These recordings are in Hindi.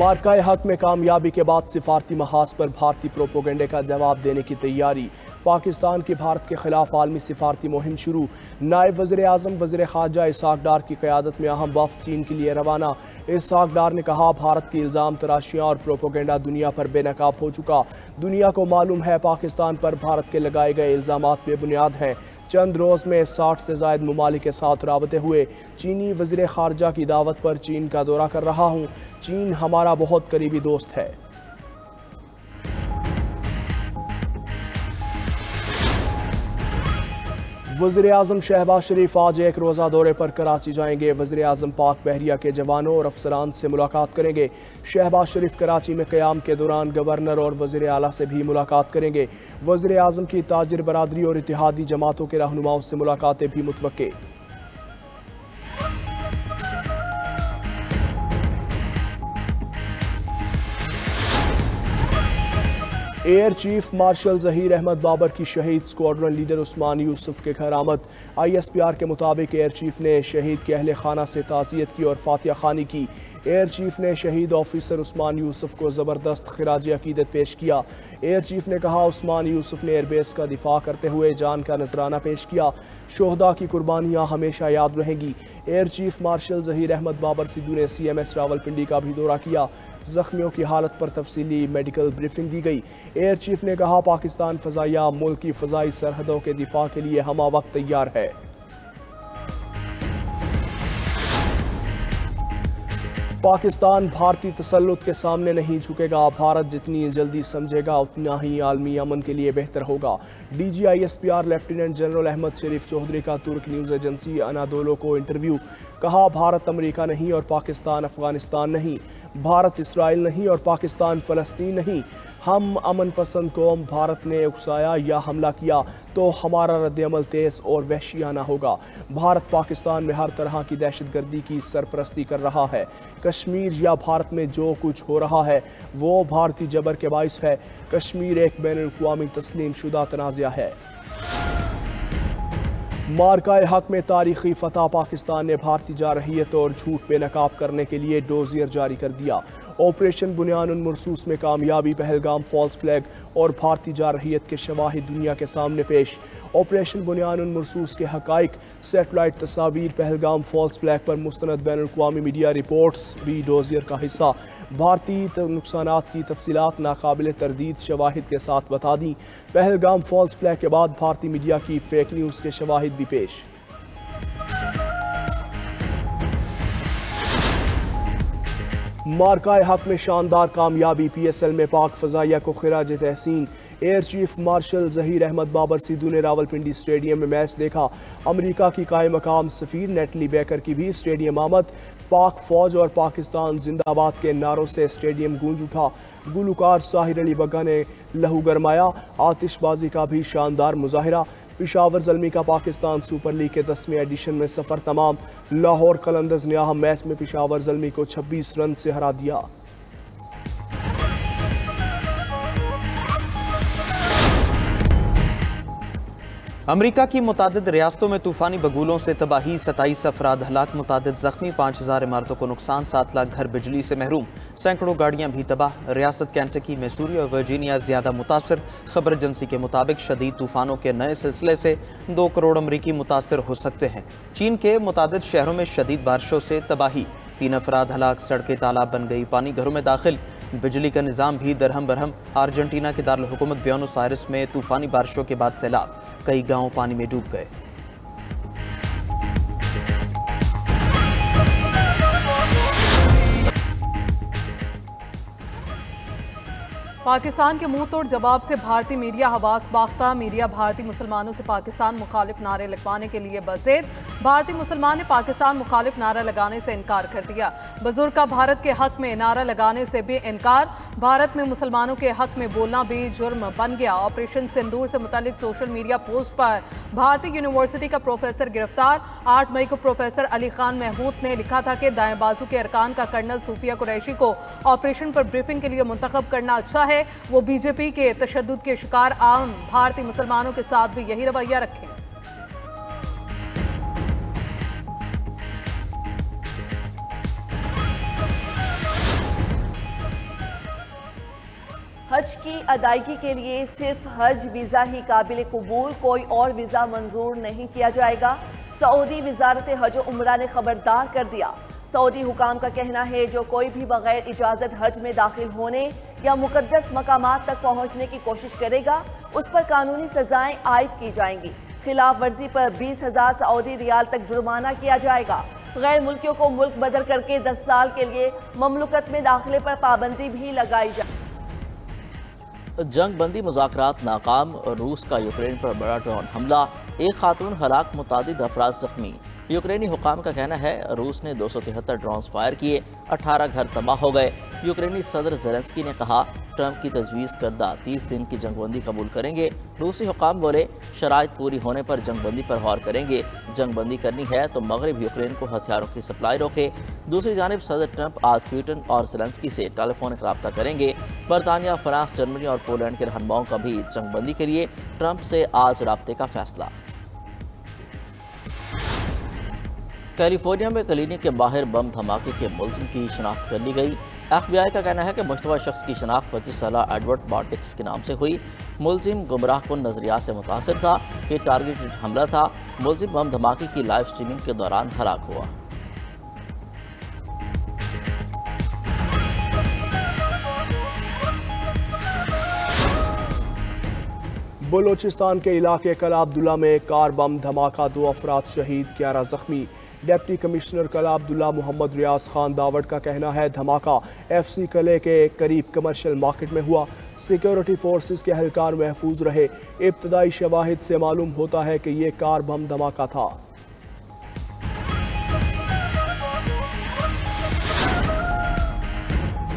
मार्का हक में कामयाबी के बाद सिफारती महाज पर भारतीय प्रोपोगंडे का जवाब देने की तैयारी। पाकिस्तान की भारत के खिलाफ आलमी सिफारती मुहिम शुरू। नायब वज़ीर आज़म वज़ीर ख़ारजा इसहाक डार की क़यादत में अहम वफ़द चीन के लिए रवाना। इसहाक डार ने कहा, भारत की इल्ज़ाम तराशियाँ और प्रोपोगंडा दुनिया पर बेनकाब हो चुका। दुनिया को मालूम है पाकिस्तान पर भारत के लगाए गए इल्ज़ामात बेबुनियाद हैं। चंद रोज़ में 60 से ज़ायद ममालिक के साथ राबते हुए। चीनी वज़ीर ख़ारजा की दावत पर चीन का दौरा कर रहा हूँ। चीन हमारा बहुत करीबी दोस्त है। वज़ीर आज़म शहबाज शरीफ आज एक रोज़ा दौरे पर कराची जाएंगे। वज़ीर आज़म पाक बहरिया के जवानों और अफसरान से मुलाकात करेंगे। शहबाज शरीफ कराची में क़याम के दौरान गवर्नर और वज़ीर आला से भी मुलाकात करेंगे। वज़ीर आज़म की ताजिर बरादरी और इत्तेहादी जमातों के रहनुमाओं से मुलाकातें भी मुतवक्के। Air chief marshal Zaheer Ahmed Babar की शहीद स्क्वाड्रन लीडर उस्मान यूसुफ के घर आमद। ISPR के मुताबिक एयर चीफ ने शहीद के अहले खाना से ताज़ियत की और फातिहा खानी की। एयर चीफ ने शहीद ऑफिसर उस्मान यूसुफ को ज़बरदस्त खिराज अकीदत पेश किया। एयर चीफ ने कहा, उस्मान यूसुफ ने एयरबेस का दिफा करते हुए जान का नजराना पेश किया। शोहदा की कुर्बानियाँ हमेशा याद रहेंगी। Air chief marshal Zaheer Ahmed Babar Sidhu ने CMS रावलपिंडी का भी दौरा किया। जख्मियों की हालत पर तफसीली मेडिकल ब्रीफिंग दी गई। एयर चीफ ने कहा, पाकिस्तान फ़ज़ाइया मुल्क की फ़ज़ाई सरहदों के दिफा के लिए हमा वक्त तैयार है। पाकिस्तान भारतीय तसल्लुत के सामने नहीं झुकेगा। भारत जितनी जल्दी समझेगा उतना ही आलमी अमन के लिए बेहतर होगा। DG ISPR lieutenant general Ahmed Sharif Chaudhry का तुर्क न्यूज़ एजेंसी अनादोलो को इंटरव्यू। कहा, भारत अमेरिका नहीं और पाकिस्तान अफगानिस्तान नहीं, भारत इसराइल नहीं और पाकिस्तान फ़लस्तीन नहीं। हम अमन पसंद कौम, भारत ने उकसाया या हमला किया तो हमारा रद्द-ए-अमल तेज़ और वहशियाना होगा। भारत पाकिस्तान में हर तरह की दहशतगर्दी की सरपरस्ती कर रहा है। कश्मीर या भारत में जो कुछ हो रहा है वो भारतीय जबर के बाइस है। कश्मीर एक बैनुल-अक़वामी तस्लीम शुदा तनाज़ा है। मार्का हक में तारीखी फतह। पाकिस्तान ने भारतीय जारहियत और झूठ बेनकाब करने के लिए डोजियर जारी कर दिया। ऑपरेशन बुनियानुल मरसूस में कामयाबी। पहलगाम फॉल्स फ्लैग और भारतीय जारहियत के शवाहिद दुनिया के सामने पेश। ऑपरेशन बुनियानुल मरसूस के हकाइक, सैटेलाइट तस्वीर, पहलगाम फॉल्स फ्लैग पर मुस्तनद बैनुल-अक़वामी मीडिया रिपोर्ट्स भी डोजियर का हिस्सा। भारतीय नुकसानात की तफसीलात नाकाबिल तरदीद शवाहिद के साथ बता दी। पहलगाम फॉल्स फ्लैग के बाद भारतीय मीडिया की फेक न्यूज़ के शवाहिद भी पेश। मार्का हक में शानदार कामयाबी। PSL में पाक फ़ज़ाइया को खिराज तहसीन। Air chief marshal Zaheer Ahmed Babar Sidhu ने रावलपिंडी स्टेडियम में मैच देखा। अमेरिका की कायम मकाम सफ़ीर नेटली बेकर की भी स्टेडियम आमद। पाक फ़ौज और पाकिस्तान जिंदाबाद के नारों से स्टेडियम गूंज उठा। गुलकार साहिर अली बग्गा ने लहू गरमाया। आतिशबाजी का भी शानदार मुजाहिरा। पेशावर ज़ल्मी का पाकिस्तान सुपर लीग के 10वें एडिशन में सफ़र तमाम। लाहौर कलंदर्स ने अहम मैच में पेशावर ज़ल्मी को 26 रन से हरा दिया। अमरीका की मुतादिद रियासतों में तूफानी बगुलों से तबाही। 27 अफराद हलाक, मुतादिद जख्मी। 5000 इमारतों को नुकसान। 7 लाख घर बिजली से महरूम। सैकड़ों गाड़ियां भी तबाह। रियासत कैंटकी, मैसूरी और वर्जीनिया ज्यादा मुतासर। खबर एजेंसी के मुताबिक शदीद तूफानों के नए सिलसिले से 2 करोड़ अमरीकी मुतासर हो सकते हैं। चीन के मुतादिद शहरों में शदीद बारिशों से तबाही। 3 अफराद हलाक, सड़कें तालाब बन गई, पानी घरों में दाखिल। बिजली का निज़ाम भी दरहम बरहम। अर्जेंटीना के दारुल हुकूमत ब्यूनस आयर्स में तूफानी बारिशों के बाद सैलाब। कई गांव पानी में डूब गए। पाकिस्तान के मुंह तोड़ जवाब से भारतीय मीडिया हवास बाख्ता। मीडिया भारतीय मुसलमानों से पाकिस्तान मुखालिफ नारे लगवाने के लिए बज़ेद। भारतीय मुसलमान ने पाकिस्तान मुखालिफ नारा लगाने से इनकार कर दिया। बुजुर्ग का भारत के हक में नारा लगाने से भी इनकार। भारत में मुसलमानों के हक में बोलना भी जुर्म बन गया। ऑपरेशन सिंदूर से मुतालिक सोशल मीडिया पोस्ट पर भारतीय यूनिवर्सिटी का प्रोफेसर गिरफ्तार। 8 मई को प्रोफेसर अली खान महमूद ने लिखा था कि दाएं बाजू के अरकान का कर्नल सूफिया कुरैशी को ऑपरेशन पर ब्रीफिंग के लिए मुंतखब करना अच्छा है। वो बीजेपी के तशद्दुद के शिकार आम भारतीय मुसलमानों के साथ भी यही रवैया रखें। की अदायगी के लिए सिर्फ हज वीज़ा ही काबिल कबूल, कोई और वीज़ा मंजूर नहीं किया जाएगा। सऊदी वजारत हज व उम्रा ने खबरदार कर दिया। सऊदी हुकाम का कहना है जो कोई भी बगैर इजाज़त हज में दाखिल होने या मुकद्दस मकामात तक पहुँचने की कोशिश करेगा उस पर कानूनी सजाएं आयद की जाएंगी। खिलाफ वर्जी पर 20,000 सऊदी रियाल तक जुर्माना किया जाएगा। गैर मुल्कियों को मुल्क बदल करके 10 साल के लिए ममलुकत में दाखिले पर पाबंदी भी लगाई जाए। जंग बंदी मुज़ाकरात नाकाम, रूस का यूक्रेन पर बड़ा ड्रोन हमला, एक खातून हलाक, मुतादिद अफराद जख्मी। यूक्रेनी हुकाम का कहना है रूस ने 273 ड्रोन्स फायर किए, 18 घर तबाह हो गए। यूक्रेनी सदर ज़ेलेंस्की ने कहा ट्रंप की तजवीज़ करदा 30 दिन की जंगबंदी कबूल करेंगे। रूसी हुकाम बोले शराइत पूरी होने पर जंगबंदी पर गौर करेंगे। जंगबंदी करनी है तो मगरब यूक्रेन को हथियारों की सप्लाई रोके। दूसरी जानिब सदर ट्रंप आज पुतिन और ज़ेलेंस्की से टेलीफोनिक रब्ता करेंगे। बरतानिया, फ्रांस, जर्मनी और पोलैंड के रहनुमाओं का भी जंगबंदी के लिए ट्रंप से आज रब्ते का फैसला। कैलिफोर्निया में क्लिनिक के बाहर बम धमाके के मुलजिम की शनाख्त कर ली गई। FBI का कहना है कि मुश्तबा शख्स की शनाख्त 25 साला एडवर्ड बार्टिक्स के नाम से हुई। मुलजिम गुमराहकुन नजरियात से मुतासिर था। ये टारगेटेड हमला था। मुलजिम बम धमाके की लाइव स्ट्रीमिंग के दौरान हलाक हुआ। बलोचिस्तान के इलाके कला अब्दुल्ला में कार बम धमाका, 2 अफराद शहीद, 11 जख्मी। डिप्टी कमिश्नर कला अब्दुल्ला मोहम्मद रियाज खान दावड़ का कहना है धमाका FC कले के करीब कमर्शियल मार्केट में हुआ। सिक्योरिटी फोर्सेस के एहलकार महफूज रहे। इब्तदाई शवाहिद से मालूम होता है कि ये कार बम धमाका था।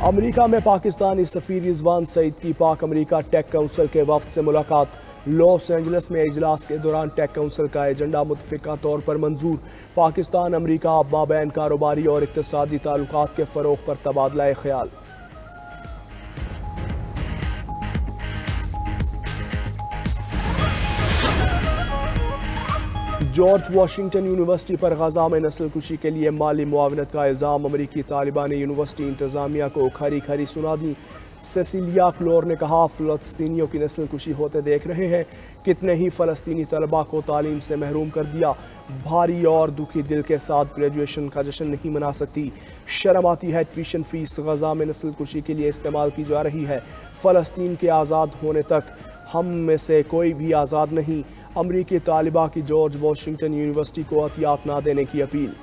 अमेरिका में पाकिस्तानी सफीर रिजवान सईद की पाक अमेरिका टेक काउंसिल के वफ्द से मुलाकात। लॉस एंजलिस में इजलास के दौरान टेक काउंसिल का एजेंडा मुतफिका तौर पर मंजूर। पाकिस्तान अमेरिका माबैन कारोबारी और इक्तिसादी ताल्लुकात के फ़रोग़ पर तबादला ख्याल। जॉर्ज वाशिंगटन यूनिवर्सिटी पर गजा में नस्ल कुशी के लिए माली मुआवनत का इल्ज़ाम। अमरीकी तालिबान ने यूनिवर्सिटी इंतज़ामिया को खरी खरी सुना दी। सेसिलिया क्लोर ने कहा फ़लस्तीनियों की नस्ल कुशी होते देख रहे हैं। कितने ही फ़लस्तीनी तलबा को तालीम से महरूम कर दिया। भारी और दुखी दिल के साथ ग्रेजुएशन का जश्न नहीं मना सकती। शर्म आती है ट्यूशन फ़ीस गजा में नस्ल कुशी के लिए इस्तेमाल की जा रही है। फ़लस्तीन के आज़ाद होने तक हम में से कोई भी आज़ाद नहीं। अमरीकी तालिबा की जॉर्ज वाशिंगटन यूनिवर्सिटी को एहतियात ना देने की अपील।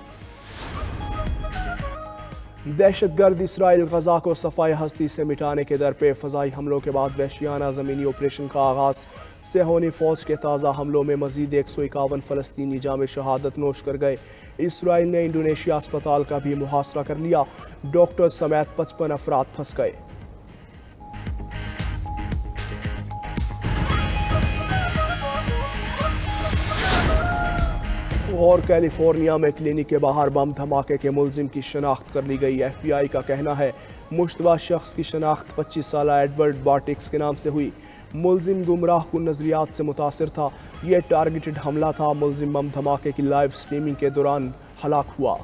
दहशतगर्द इसराइल गजा को सफाई हस्ती से मिटाने के दर पे। फ़ज़ाई हमलों के बाद वहशियाना ज़मीनी ऑपरेशन का आगाज़। सेहोनी फ़ौज के ताज़ा हमलों में मज़ीद 151 फ़लस्तीनी जाम शहादत नोश कर गए। इसराइल ने इंडोनेशिया अस्पताल का भी मुहासरा कर लिया। डॉक्टर समेत 55 अफराद फंस गए। और कैलिफोर्निया में क्लिनिक के बाहर बम धमाके के मुलजिम की शनाख्त कर ली गई। FBI का कहना है मुश्तबा शख्स की शनाख्त 25 साला एडवर्ड बार्टिक्स के नाम से हुई। मुलजिम गुमराह कुन नजरियात से मुतासिर था। यह टारगेटेड हमला था। मुलजिम बम धमाके की लाइव स्ट्रीमिंग के दौरान हलाक हुआ।